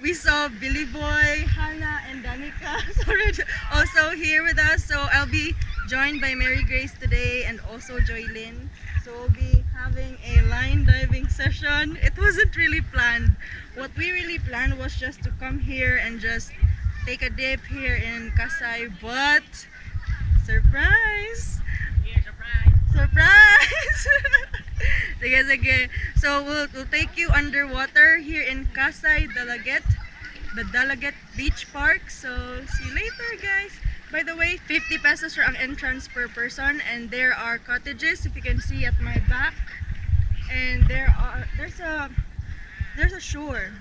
We saw Billy Boy, Hannah, and Danica also here with us. So I'll be joined by Mary Grace today and also Joylyn. So we'll be having a line diving session. It wasn't really planned. What we really planned was just to come here and just take a dip here in Kasay, but surprise! Surprise! Sige, sige. So we'll take you underwater here in Kasay, Dalaguete, the Dalaguete Beach Park. So see you later, guys. By the way, 50 pesos for ang entrance per person, and there are cottages if you can see at my back. And there's a shore.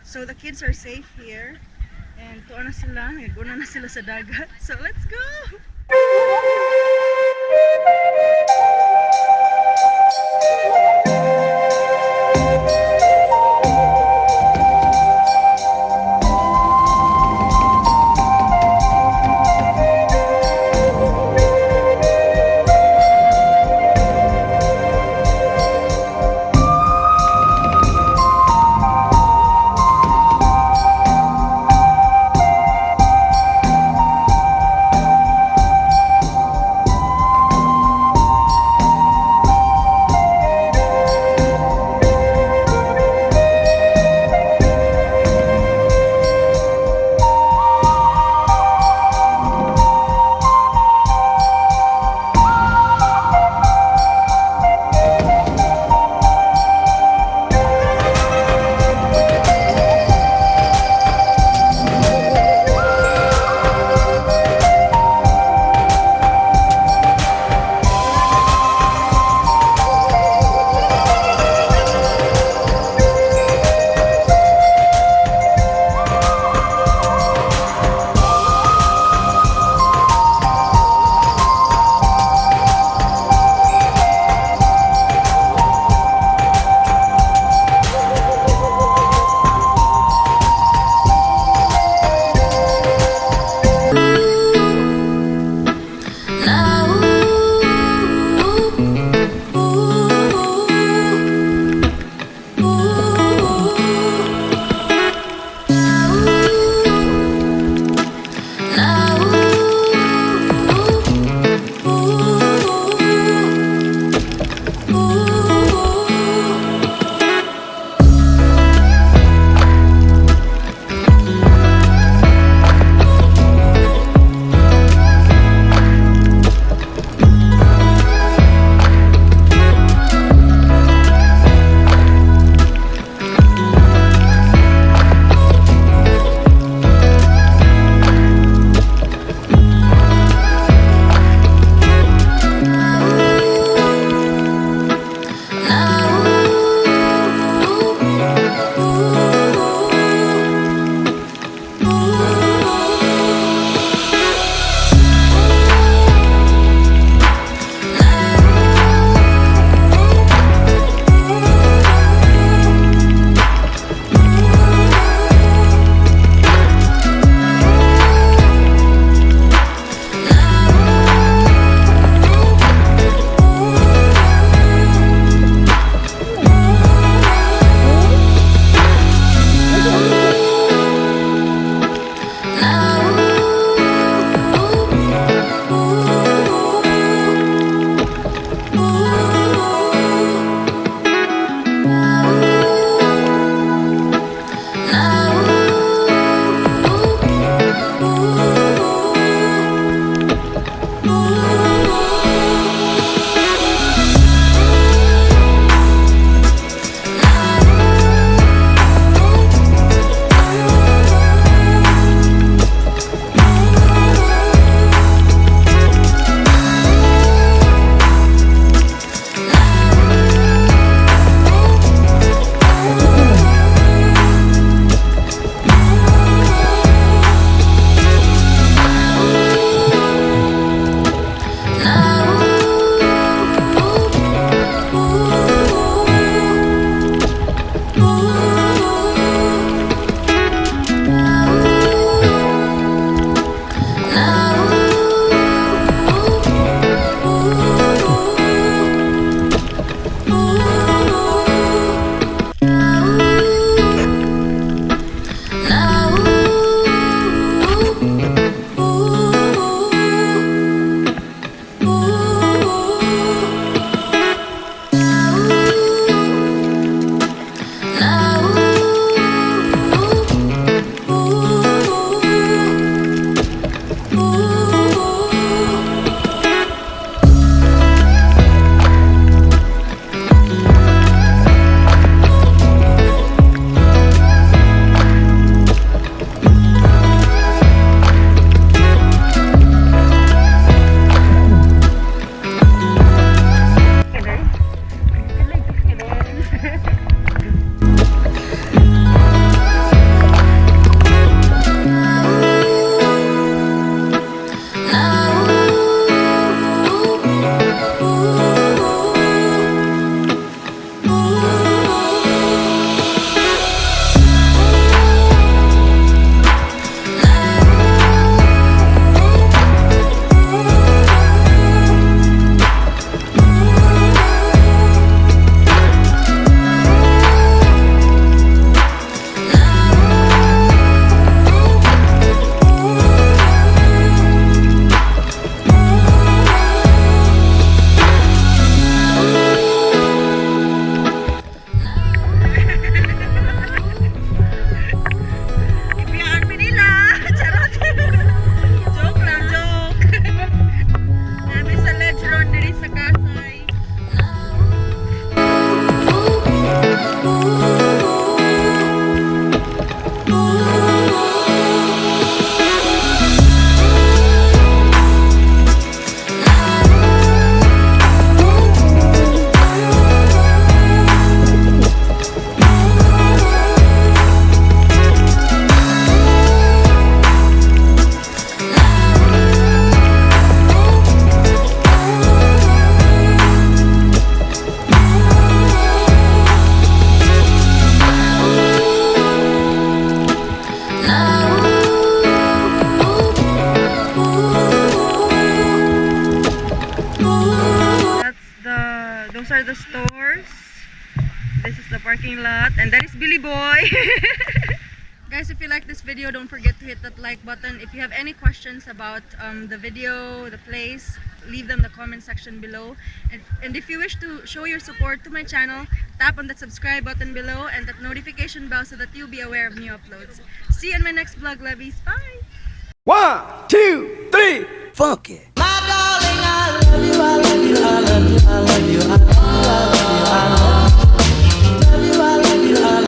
So the kids are safe here. And tuwa na sila, naguna na sila sa dagat. So let's go! those are the stores. This is the parking lot, and that is Billy Boy. Guys, if you like this video, don't forget to hit that like button. If you have any questions about the video, the place, leave them in the comment section below. And if you wish to show your support to my channel, tap on that subscribe button below and that notification bell so that you'll be aware of new uploads. See you in my next vlog, lovies. Bye! 1, 2, 3, funk it. My darling, I love you, I love you, I love you, I love you, I love you.